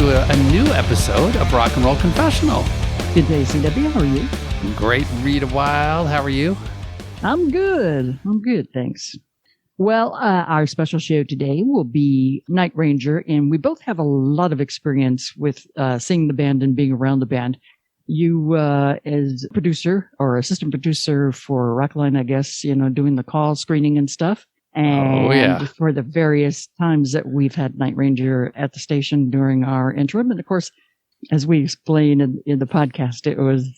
to a new episode of Rock and Roll Confessional. Good day, CW. How are you? Great, Rita Wild. How are you? I'm good. Thanks. Well, our special show today will be Night Ranger, and we both have a lot of experience with seeing the band and being around the band. You, as producer or assistant producer for Rockline, I guess, doing the call screening and stuff. And for the various times that we've had Night Ranger at the station during our interim. And of course, as we explained in the podcast, it was,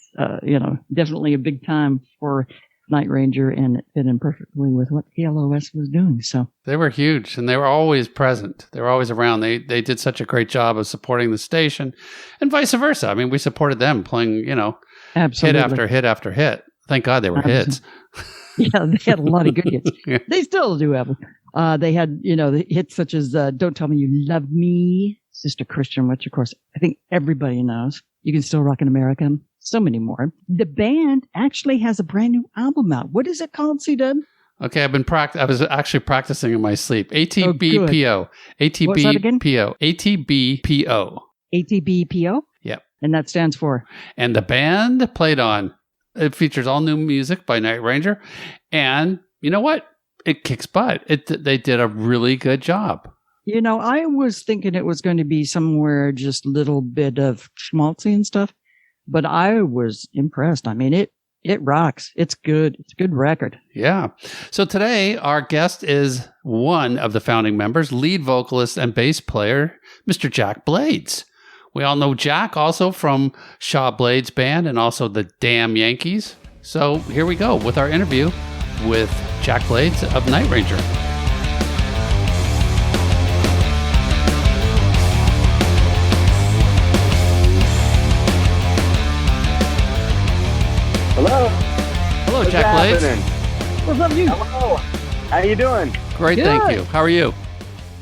definitely a big time for Night Ranger, and it fit in perfectly with what KLOS was doing. So they were huge, and they were always present. They were always around. They did such a great job of supporting the station, and vice versa. I mean, we supported them playing, absolutely. hit after hit after hit. Thank God they were hits. Yeah, they had a lot of good hits. Yeah. They still do have them. They had, the hits such as "Don't Tell Me You Love Me," "Sister Christian," which of course I think everybody knows. "You Can Still Rock in America." So many more. The band actually has a brand new album out. What is it called, C-Dub? Okay, I was actually practicing in my sleep. ATBPO. ATBPO. ATBPO. ATBPO? Yep. And that stands for? And the band played on. It features all new music by Night Ranger. And you know what? It kicks butt. They did a really good job. I was thinking it was going to be somewhere just a little bit of schmaltzy and stuff. But I was impressed. I mean, it rocks. It's good. It's a good record. Yeah. So today, our guest is one of the founding members, lead vocalist and bass player, Mr. Jack Blades. We all know Jack also from Shaw Blades Band and also the Damn Yankees. So here we go with our interview with Jack Blades of Night Ranger. Hello. Hello, What's Jack Blades. happening? What's up, you? Hello. How you doing? Great, Good. thank you. How are you?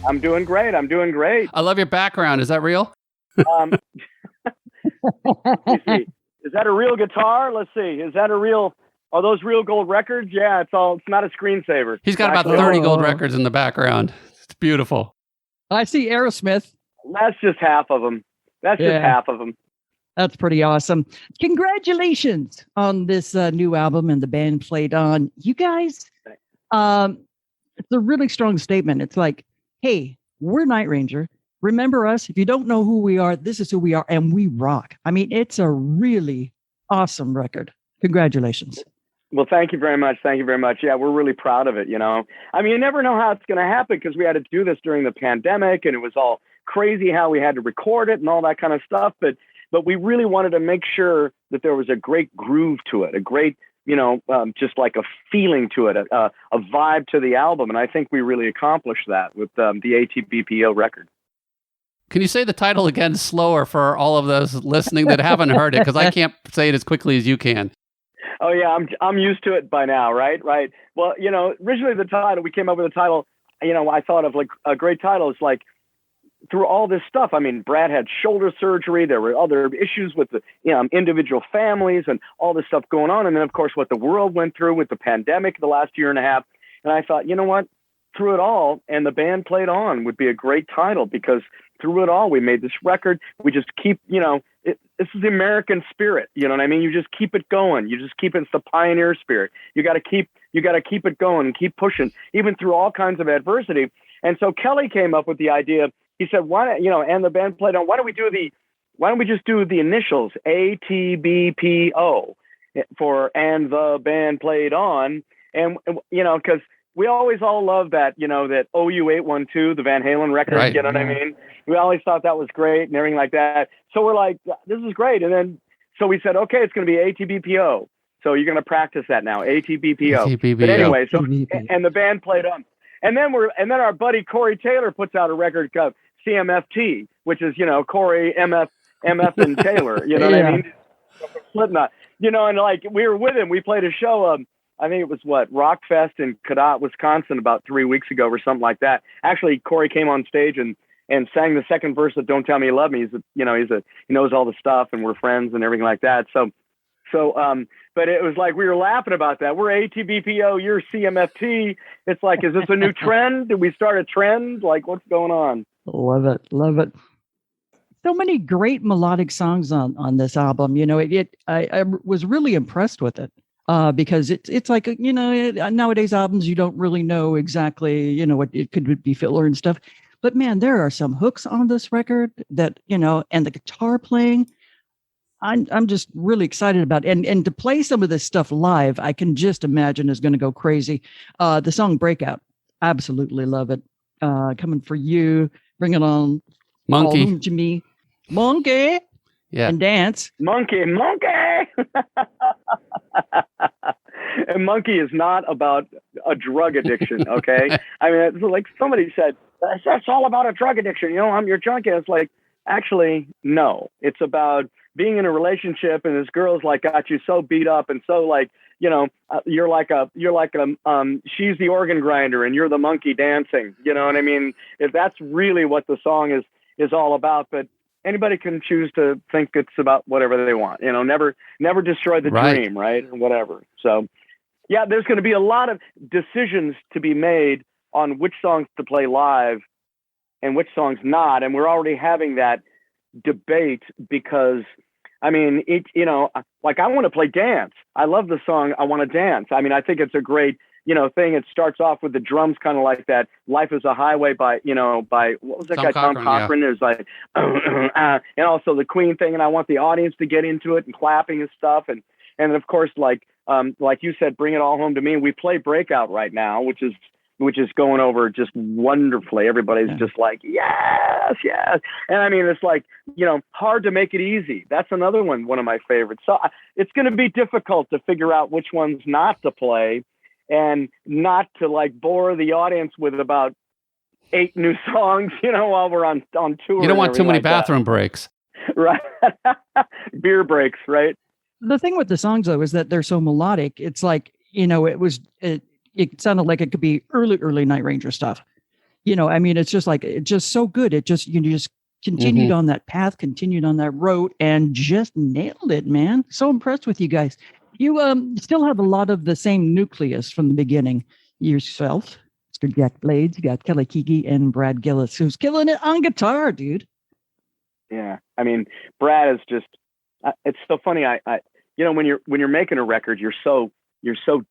I'm doing great. I love your background. Is that real? Let me see. Is that a real guitar? Let's see. Is that a real? Are those real gold records? Yeah, it's not a screensaver. He's got about 30 gold records in the background. It's beautiful. I see Aerosmith. That's just half of them. That's pretty awesome. Congratulations on this new album and the band played on. You guys, it's a really strong statement. It's like, hey, we're Night Ranger. Remember us. If you don't know who we are, this is who we are, and we rock. I mean, it's a really awesome record. Congratulations. Well, thank you very much. Yeah, we're really proud of it, I mean, you never know how it's going to happen because we had to do this during the pandemic, and it was all crazy how we had to record it and all that kind of stuff. But we really wanted to make sure that there was a great groove to it, a great, just like a feeling to it, a vibe to the album. And I think we really accomplished that with the ATBPO record. Can you say the title again slower for all of those listening that haven't heard it? Because I can't say it as quickly as you can. Oh, yeah, I'm used to it by now, right? Well, originally we came up with a title, I thought of like a great title. It's like, through all this stuff, I mean, Brad had shoulder surgery. There were other issues with the individual families and all this stuff going on. And then, of course, what the world went through with the pandemic the last year and a half. And I thought, you know what? Through it all, and the band played on would be a great title because through it all, we made this record. We just keep, this is the American spirit. You know what I mean? You just keep it going. You just keep it. It's the pioneer spirit. You got to keep it going and keep pushing, even through all kinds of adversity. And so Kelly came up with the idea. He said, and the band played on, why don't we just do the initials ATBPO for, and the band played on. And, because we always all love that, that OU812, the Van Halen record, right. You know what I mean? We always thought that was great and everything like that. So we're like, this is great. And then, so we said, okay, it's going to be ATBPO. So you're going to practice that now, ATBPO. But anyway, so, and the band played on. And then our buddy Corey Taylor puts out a record called CMFT, which is, Corey, MF, and Taylor, you know what I mean? Slipknot, and like we were with him, we played a show, I think it was Rockfest in Cadott, Wisconsin about 3 weeks ago or something like that. Actually, Corey came on stage and sang the second verse of Don't Tell Me You Love Me. He knows all the stuff and we're friends and everything like that. So, but it was like we were laughing about that. We're ATBPO, you're CMFT. It's like, is this a new trend? Did we start a trend? Like, what's going on? Love it. So many great melodic songs on this album. I was really impressed with it. Because it's like, nowadays albums, you don't really know exactly, what it could be filler and stuff. But man, there are some hooks on this record that, and the guitar playing, I'm just really excited about it. And to play some of this stuff live, I can just imagine is going to go crazy. The song Breakout, absolutely love it. Coming for you, bring it on. Monkey. All home to me. Monkey. Yeah. And dance. Monkey. And Monkey is not about a drug addiction, okay? I mean, it's like somebody said, that's all about a drug addiction. I'm your junkie. It's like, actually, no. It's about being in a relationship, and this girl's like got you so beat up and so like, you're like she's the organ grinder and you're the monkey dancing. You know what I mean? If that's really what the song is all about, but anybody can choose to think it's about whatever they want. Never destroy the dream, right? Or whatever. So, yeah, there's going to be a lot of decisions to be made on which songs to play live and which songs not. And we're already having that debate because, I mean, like I want to play Dance. I love the song I Want to Dance. I mean, I think it's a great, thing. It starts off with the drums kind of like that Life is a Highway by what was that guy, Tom Cochran? There's like, and also the Queen thing. And I want the audience to get into it and clapping and stuff. And of course, like you said, Bring It All Home to Me. We play Breakout right now, which is going over just wonderfully. Everybody's just like, yes. And I mean, it's like, hard to make it easy. That's another one of my favorites. So it's going to be difficult to figure out which ones not to play and not to like bore the audience with about 8 new songs, while we're on tour. You don't want too many bathroom breaks. Right. Beer breaks, right? The thing with the songs, though, is that they're so melodic. It's like, it sounded like it could be early Night Ranger stuff. I mean, it's just so good. It just, you just continued on that path, continued on that road, and just nailed it, man. So impressed with you guys. You still have a lot of the same nucleus from the beginning. Yourself, Mr. Jack Blades, you got Kelly Keegy and Brad Gillis, who's killing it on guitar, dude. Yeah. I mean, Brad is just, it's so funny. I when you're making a record, you're so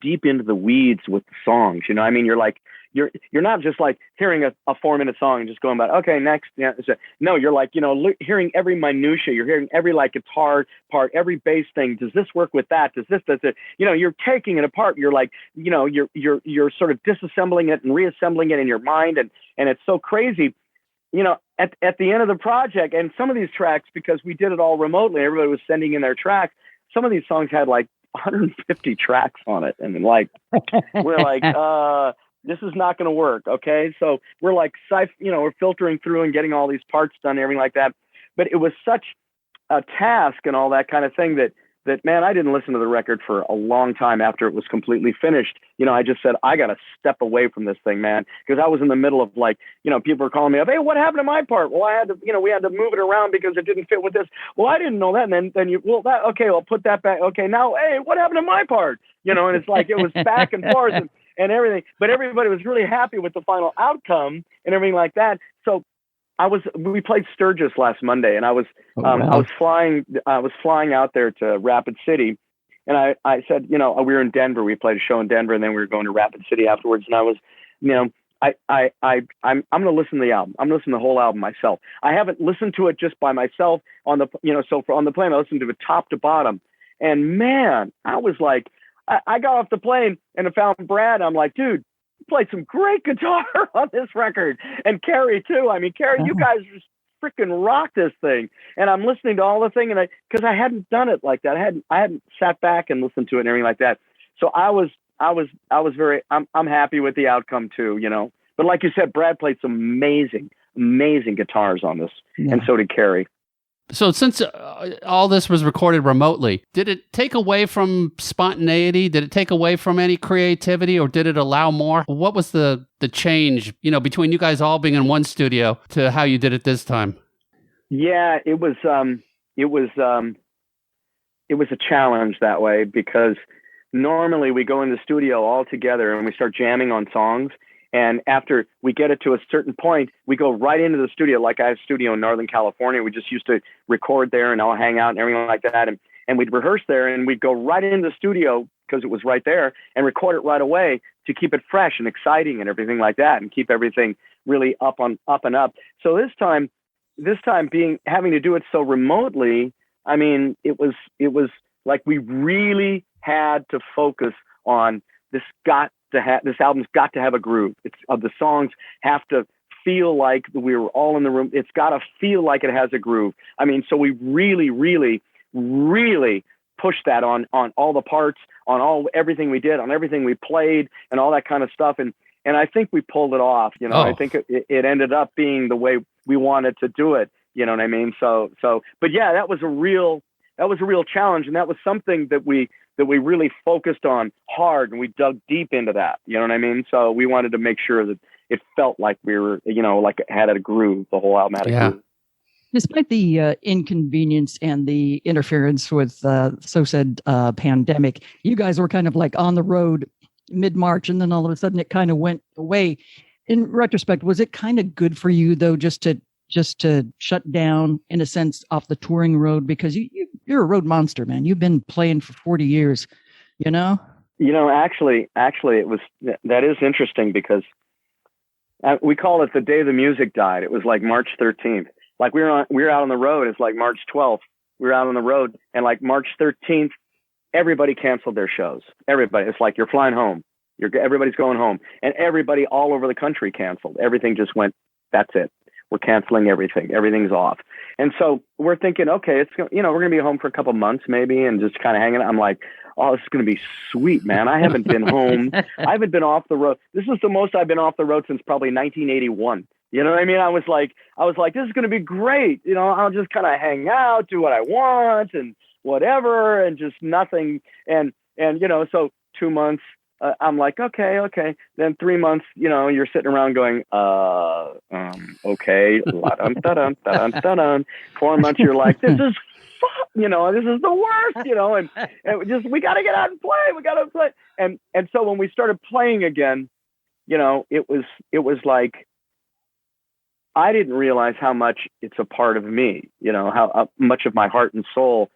deep into the weeds with the songs. I mean, you're like, you're not just like hearing a 4-minute song and just going about, okay, next. Yeah. No, you're like, hearing every minutia. You're hearing every like guitar part, every bass thing. Does this work with that? Does it? You're taking it apart. You're like, you're sort of disassembling it and reassembling it in your mind. And it's so crazy, at the end of the project. And some of these tracks, because we did it all remotely, everybody was sending in their tracks. Some of these songs had like 150 tracks on it. And like, we're like, this is not going to work. Okay. So we're like, we're filtering through and getting all these parts done and everything like that. But it was such a task and all that kind of thing that, man, I didn't listen to the record for a long time after it was completely finished. I just said, I got to step away from this thing, man. Because I was in the middle of like, people were calling me up. Hey, what happened to my part? Well, I had to, we had to move it around because it didn't fit with this. Well, I didn't know that. And then okay, I'll put that back. Okay. Now, hey, what happened to my part? And it's like, it was back and forth and everything, but everybody was really happy with the final outcome and everything like that. So we played Sturgis last Monday, and I was flying out there to Rapid City, and I said, we were in Denver. We played a show in Denver, and then we were going to Rapid City afterwards. And I was, I'm going to listen to the album. I'm going to listen to the whole album myself. I haven't listened to it just by myself on the, on the plane. I listened to it top to bottom, and man, I was like, I got off the plane and I found Brad. I'm like, dude, you played some great guitar on this record, and Carrie too. I mean, Carrie, you guys just freaking rock this thing. And I'm listening to all the thing, and because I hadn't done it like that. I hadn't sat back and listened to it and everything like that. So I was very. I'm happy with the outcome too. But like you said, Brad played some amazing guitars on this, and so did Carrie. So since all this was recorded remotely, did it take away from spontaneity? Did it take away from any creativity, or did it allow more? What was the change, between you guys all being in one studio to how you did it this time? Yeah, it was a challenge that way, because normally we go in the studio all together and we start jamming on songs, And after we get it to a certain point, we go right into the studio. Like I have a studio in Northern California. We just used to record there and all hang out and everything like that. And we'd rehearse there, and we'd go right into the studio because it was right there and record it right away to keep it fresh and exciting and everything like that, and keep everything really up and up. So this time having to do it so remotely, I mean, it was like we really had to focus on this album's got to have a groove. The songs have to feel like we were all in the room. It's got to feel like it has a groove. I mean, so we really, really, really pushed that on all the parts, on everything we did, on everything we played, and all that kind of stuff. And I think we pulled it off. You know, I think it ended up being the way we wanted to do it. You know what I mean? So, but yeah, that was a real challenge, and that was something that we really focused on hard, and we dug deep into that. You know what I mean? So we wanted to make sure that it felt like we were, like it had a groove. The whole album had a groove. Despite the inconvenience and the interference with so-said pandemic, you guys were kind of like on the road mid-March, and then all of a sudden it kind of went away. In retrospect, was it kind of good for you though, just to shut down in a sense off the touring road, because you're a road monster, man. You've been playing for 40 years, Actually, that is interesting, because we call it the day the music died. It was like March 13th. Like we were out on the road. It's like March 12th. We were out on the road, and like March 13th, everybody canceled their shows. Everybody. It's like you're flying home. Everybody's going home, and everybody all over the country canceled. Everything just went. That's it. We're canceling everything. Everything's off. And so we're thinking, okay, we're going to be home for a couple months maybe, and just kind of hanging out. I'm like, oh, this is going to be sweet, man. I haven't been home. I haven't been off the road. This is the most I've been off the road since probably 1981. You know what I mean? I was like, this is going to be great. I'll just kind of hang out, do what I want and whatever, and just nothing. And so 2 months, I'm like, okay. Then 3 months, you're sitting around going, okay. 4 months, you're like, this is this is the worst, and just, we got to get out and play. We got to play. And so when we started playing again, it was like, I didn't realize how much it's a part of me, how much of my heart and soul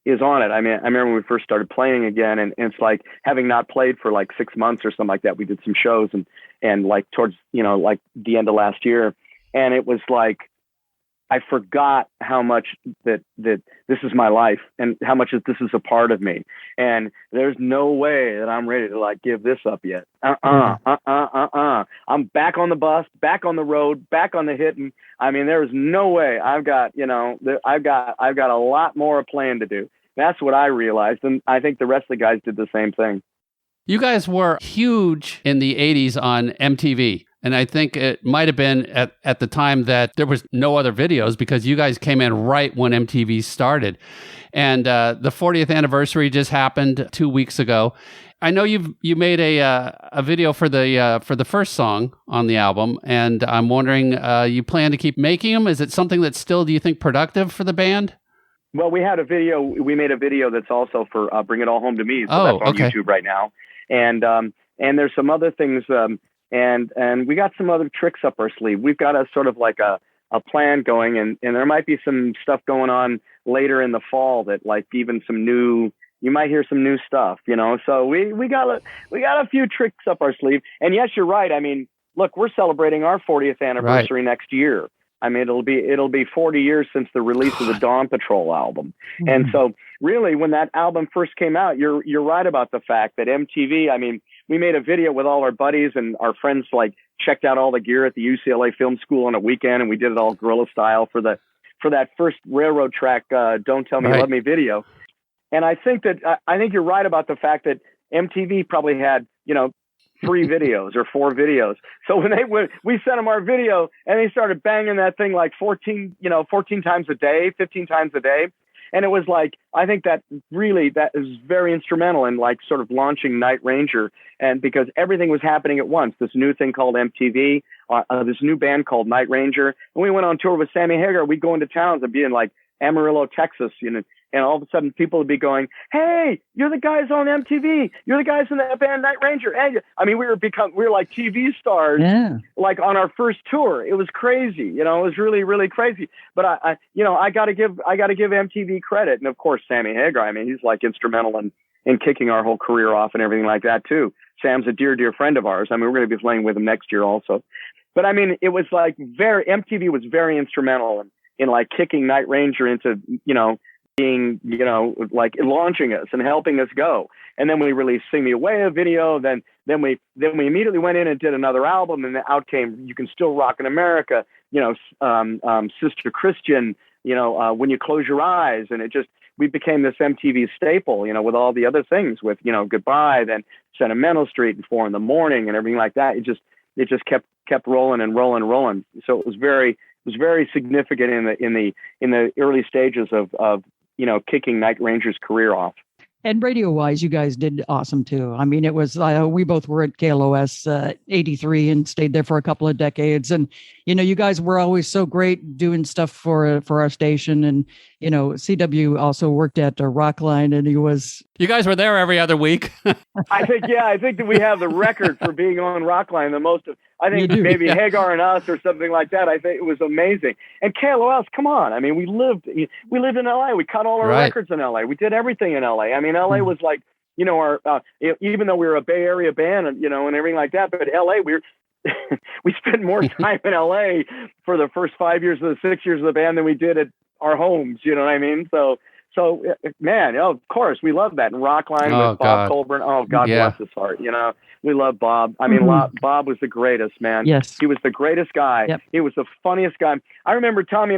is on it. I mean, I remember when we first started playing again, and it's like, having not played for like 6 months or something like that, we did some shows and like towards, like the end of last year. And it was like, I forgot how much that this is my life, and how much this is a part of me. And there's no way that I'm ready to like give this up yet. I'm back on the bus, back on the road, back on the hitting. I mean, there's no way. I've got a lot more playing to do. That's what I realized. And I think the rest of the guys did the same thing. You guys were huge in the 80s on MTV. And I think it might have been at the time that there was no other videos, because you guys came in right when MTV started. And the 40th anniversary just happened 2 weeks ago. I know you made a video for the first song on the album, and I'm wondering, you plan to keep making them? Is it something that's still, do you think, productive for the band? Well, we made a video that's also for Bring It All Home to Me. So that's on YouTube right now. And there's some other things. And we got some other tricks up our sleeve. We've got a sort of like a plan going, and there might be some stuff going on later in the fall that, like, even you might hear some new stuff, So we got a few tricks up our sleeve. And yes, you're right. I mean, look, we're celebrating our 40th anniversary next year. I mean, it'll be 40 years since the release of the Dawn Patrol album. Mm-hmm. And so really, when that album first came out, you're right about the fact that MTV, I mean, we made a video with all our buddies and our friends, like, checked out all the gear at the UCLA Film School on a weekend, and we did it all guerrilla style for that first railroad track, Don't Tell Me You Love Me video. And I think you're right about the fact that MTV probably had, 3 videos or 4 videos. So when we sent them our video, and they started banging that thing like 14 times a day, 15 times a day. And it was like, I think that is very instrumental in, like, sort of launching Night Ranger. And because everything was happening at once, this new thing called MTV, this new band called Night Ranger. And we went on tour with Sammy Hagar. We'd go into towns and be in like Amarillo, Texas, and all of a sudden people would be going, "Hey, you're the guys on MTV. You're the guys in that band Night Ranger." And I mean, we were like TV stars, like on our first tour. It was crazy, it was really, really crazy. But I got to give MTV credit, and of course Sammy Hagar. I mean, he's like instrumental in kicking our whole career off and everything like that too. Sam's a dear, dear friend of ours. I mean, we're going to be playing with him next year also. But I mean, it was like MTV was very instrumental in like kicking Night Ranger into, being, like launching us and helping us go. And then we released Sing Me Away, a video. Then we immediately went in and did another album, and out came You Can Still Rock in America, Sister Christian, When You Close Your Eyes. And we became this MTV staple, with all the other things, with, Goodbye, then Sentimental Street and 4 in the Morning and everything like that. It just kept rolling and rolling and rolling. So it was very significant in the early stages of kicking Night Ranger's career off. And radio-wise, you guys did awesome, too. I mean, it was, we both were at KLOS 83 and stayed there for a couple of decades. And, you guys were always so great doing stuff for our station. And, CW also worked at Rockline, and You guys were there every other week. I think that we have the record for being on Rockline the most. I think maybe Hagar and Us or something like that. I think it was amazing. And KLOS, come on. I mean, we lived in LA. We cut all our records in LA. We did everything in LA. I mean, LA was like, our, even though we were a Bay Area band and, and everything like that, but LA, we spent more time in LA for the first 5 years of the 6 years of the band than we did at our homes. You know what I mean? So man, of course, we love that. And Rockline with Bob Colburn. Oh, God bless his heart. We love Bob. I mean, Bob was the greatest, man. Yes. He was the greatest guy. Yep. He was the funniest guy. I remember Tommy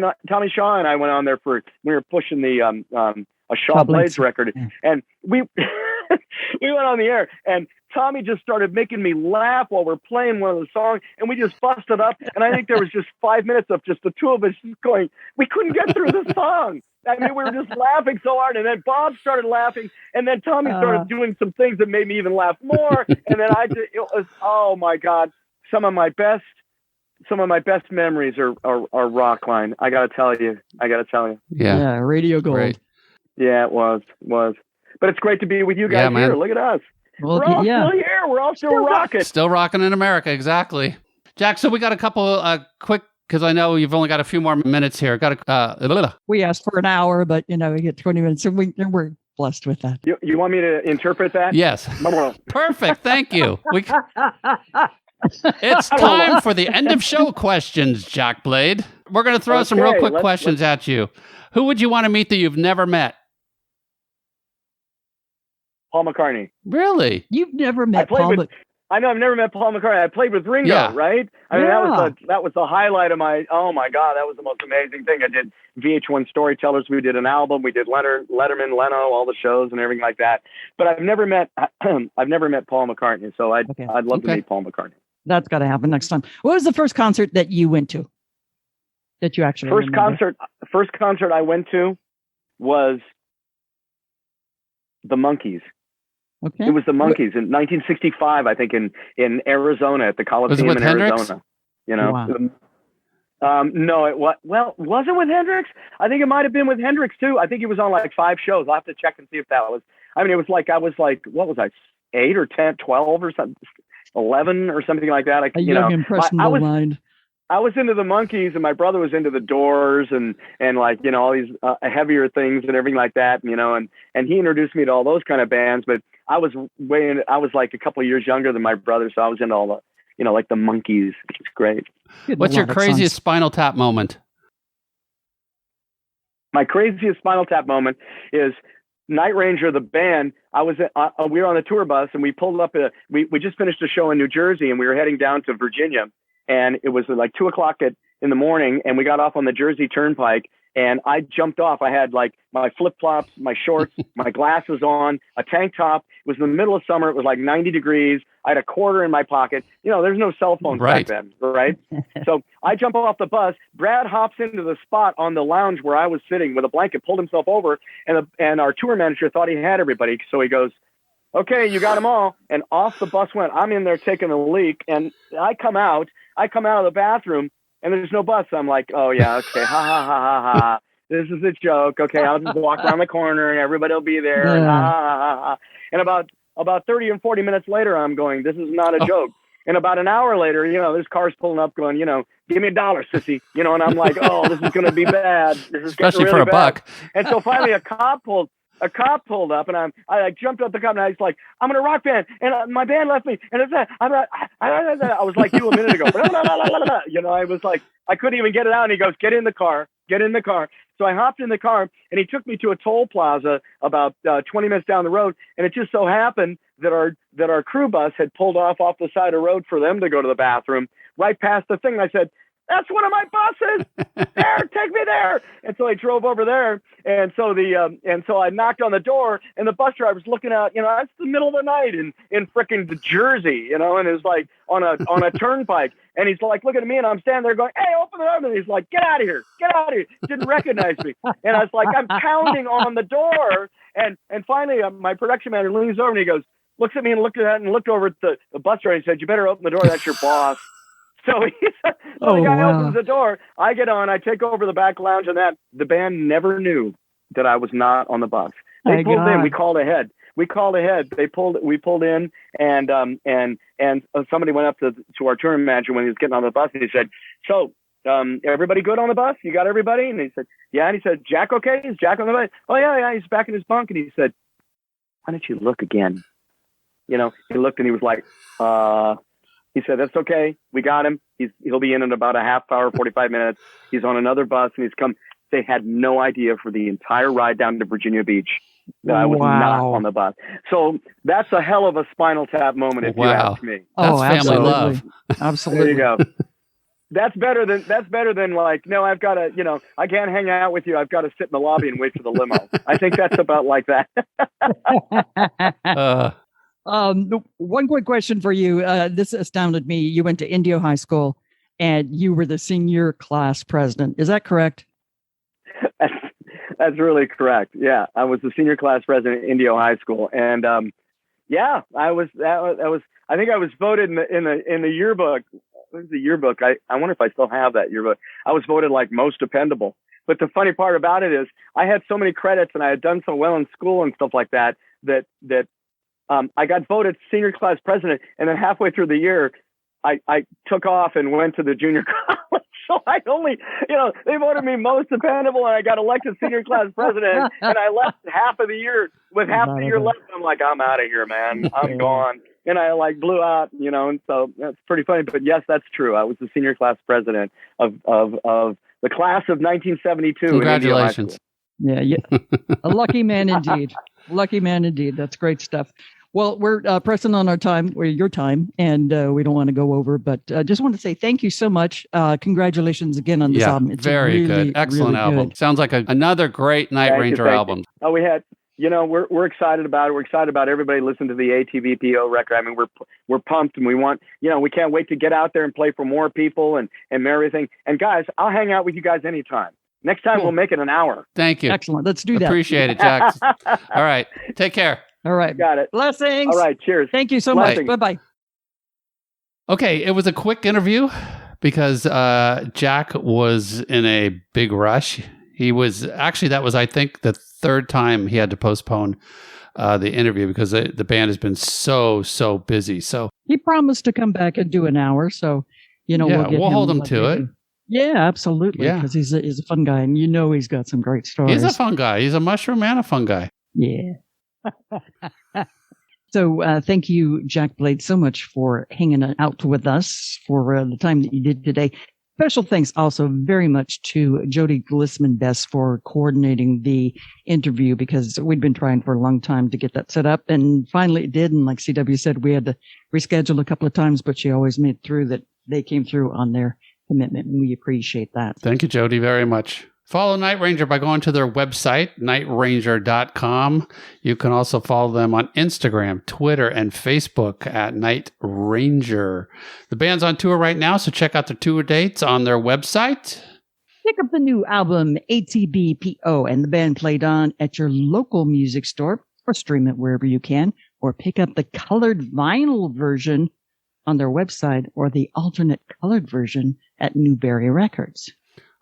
Shaw and I went on there we were pushing the a Shaw Blades record. Yeah. And we we went on the air, and Tommy just started making me laugh while we're playing one of the songs, and we just busted up. And I think there was just 5 minutes of just the two of us just going, we couldn't get through the song. I mean, we were just laughing so hard, and then Bob started laughing, and then Tommy started doing some things that made me even laugh more. And then it was, oh my God, some of my best memories are Rockline. I gotta tell you. Yeah, radio gold. Great. Yeah, it was. But it's great to be with you guys here. Look at us. Well, we're all still here. We're all still rocking. Still rocking in America, exactly. Jack, so we got a couple quick, because I know you've only got a few more minutes here. We asked for an hour, but we get 20 minutes, and we're blessed with that. You want me to interpret that? Yes. Perfect. Thank you. It's time for the end of show questions, Jack Blade. We're going to throw some real quick questions at you. Who would you want to meet that you've never met? Paul McCartney. Really? You've never met Paul? I know I've never met Paul McCartney. I played with Ringo, right? I mean, that was the highlight of my. Oh my God, that was the most amazing thing. I did VH1 Storytellers. We did an album. We did Letterman, Leno, all the shows and everything like that. But I've never met Paul McCartney. So I'd love to meet Paul McCartney. That's got to happen next time. What was the first concert that you went to? That you actually First concert I went to was the Monkees. Okay. It was the Monkees in 1965, I think, in Arizona at the Coliseum in Arizona. Wow. No, it was. Well, was it with Hendrix? I think it might have been with Hendrix too. I think he was on like 5 shows. I'll have to check and see if that was. I mean, it was like I was like, what was I, 8 or 10, 12 or something, 11 or something like that. Impressionable mind. I was into the Monkees, and my brother was into the Doors and like, all these heavier things and everything like that, and he introduced me to all those kind of bands. But I was like a couple of years younger than my brother, so I was into all the, like the Monkees. It's great. What's your craziest Spinal Tap moment? My craziest Spinal Tap moment is Night Ranger, the band. We were on the tour bus, and we pulled up. We just finished a show in New Jersey, and we were heading down to Virginia. And it was like 2:00 in the morning, and we got off on the Jersey Turnpike, and I jumped off. I had like my flip-flops, my shorts, my glasses on, a tank top. It was in the middle of summer. It was like 90 degrees. I had a quarter in my pocket. There's no cell phones back then, right? So I jump off the bus. Brad hops into the spot on the lounge where I was sitting with a blanket, pulled himself over, and our tour manager thought he had everybody. So he goes, "Okay, you got them all." And off the bus went. I'm in there taking a leak, and I come out of the bathroom, and there's no bus. I'm like, oh yeah, okay, ha ha ha ha ha. This is a joke. Okay, I'll just walk around the corner and everybody will be there. And about 30 and 40 minutes later, I'm going, this is not a joke. And about an hour later, there's cars pulling up going, give me $1, sissy. And I'm like, oh, this is going to be bad. This is especially really for a bad. buck. And so finally a cop pulled up, and I jumped up the cop, and I was like, I'm in a rock band, and my band left me, and it's that. I was like you a minute ago. I was like, I couldn't even get it out. And he goes, get in the car. So I hopped in the car, and he took me to a toll plaza about 20 minutes down the road. And it just so happened that our crew bus had pulled off the side of the road for them to go to the bathroom right past the thing. And I said, that's one of my buses. There, take me there. And so I drove over there. And so so I knocked on the door, and the bus driver's looking out. It's the middle of the night in frickin' Jersey, and it's like on a turnpike. And he's like looking at me, and I'm standing there going, hey, open the door. And he's like, get out of here. Didn't recognize me. And I was like, I'm pounding on the door. And finally, my production manager leans over, and he goes, looks at me and looked over at the bus driver and said, you better open the door. That's your boss. So the guy opens the door. I get on. I take over the back lounge, and the band never knew that I was not on the bus. They pulled in. We called ahead. We pulled in, and somebody went up to our touring manager when he was getting on the bus, and he said, "So, everybody good on the bus? You got everybody?" And he said, "Yeah." And he said, "Jack, okay? Is Jack on the bus?" "Oh yeah. He's back in his bunk." And he said, "Why don't you look again?" He looked, and he was like, He said, that's okay. We got him. He'll be in about a half hour, 45 minutes. He's on another bus, and he's come. They had no idea for the entire ride down to Virginia Beach that I was not on the bus. So that's a hell of a Spinal Tap moment, if you ask me. That's family love. Absolutely. There you go. That's better than like, no, I've got to, I can't hang out with you. I've got to sit in the lobby and wait for the limo. I think that's about like that. One quick question for you. This astounded me. You went to Indio High School, and you were the senior class president. Is that correct? That's really correct. Yeah, I was the senior class president at Indio High School, and I was. I think I was voted in the yearbook. What was the yearbook? I wonder if I still have that yearbook. I was voted like most dependable. But the funny part about it is, I had so many credits, and I had done so well in school and stuff like that. I got voted senior class president, and then halfway through the year, I took off and went to the junior college. So I only, they voted me most dependable, and I got elected senior class president, and I left half of the year with half the year left. I'm like, I'm out of here, man. I'm gone. And I blew out, and so that's pretty funny. But yes, that's true. I was the senior class president of the class of 1972. Congratulations. Yeah. A lucky man indeed. Lucky man indeed. That's great stuff. Well, we're pressing on our time, or your time, and we don't want to go over, but just want to say thank you so much. Congratulations again on this album. It's very good. Excellent really album. good. Sounds like another great Night Ranger album. Oh, we had, we're excited about it. We're excited about everybody listening to the ATVPO record. I mean, we're pumped, and we want, we can't wait to get out there and play for more people and everything. And guys, I'll hang out with you guys anytime. Next time we'll make it an hour. Thank you. Excellent. Let's do that. Appreciate it, Jack. All right. Take care. All right. Got it. Blessings. All right. Cheers. Thank you so much. Bye-bye. Okay. It was a quick interview because Jack was in a big rush. That was, I think, the third time he had to postpone the interview because the band has been so busy. So he promised to come back and do an hour. So, we'll hold him to it. Yeah, absolutely. Because he's a fun guy, and he's got some great stories. He's a fun guy. He's a mushroom and a fun guy. Yeah. So thank you, Jack Blade, so much for hanging out with us for the time that you did today. Special thanks also very much to Jody Glissman-Bess for coordinating the interview, because we'd been trying for a long time to get that set up, and finally it did. And like CW said, we had to reschedule a couple of times, but she always made through that. They came through on their commitment, and we appreciate that. Thank you, Jody, very much. Follow Night Ranger by going to their website, nightranger.com. You can also follow them on Instagram, Twitter, and Facebook at Night Ranger. The band's on tour right now, so check out the tour dates on their website. Pick up the new album, ATBPO, and the band played on at your local music store, or stream it wherever you can, or pick up the colored vinyl version on their website, or the alternate colored version at Newberry Records.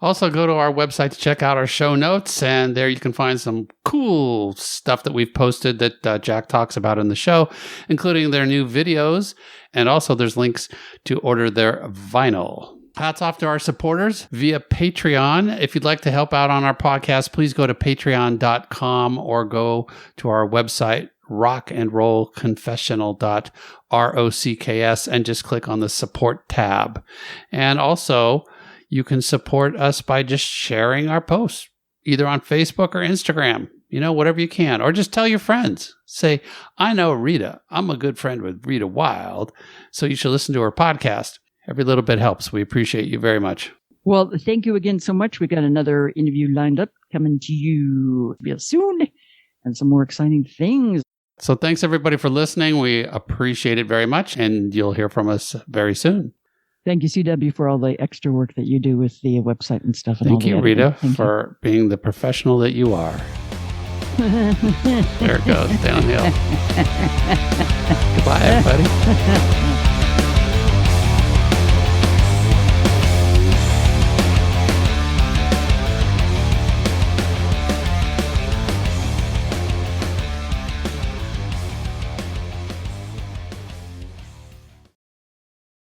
Also, go to our website to check out our show notes, and there you can find some cool stuff that we've posted that Jack talks about in the show, including their new videos, and also there's links to order their vinyl. Hats off to our supporters via Patreon. If you'd like to help out on our podcast, please go to patreon.com or go to our website, rockandrollconfessional.rocks, and just click on the support tab. And also, you can support us by just sharing our posts, either on Facebook or Instagram, whatever you can, or just tell your friends. Say, I know Rita. I'm a good friend with Rita Wild, so you should listen to her podcast. Every little bit helps. We appreciate you very much. Well, thank you again so much. We got another interview lined up coming to you real soon, and some more exciting things. So thanks everybody for listening. We appreciate it very much, and you'll hear from us very soon. Thank you, CW, for all the extra work that you do with the website and stuff. And Thank you, Rita, for being the professional that you are. There it goes, downhill. Goodbye, everybody.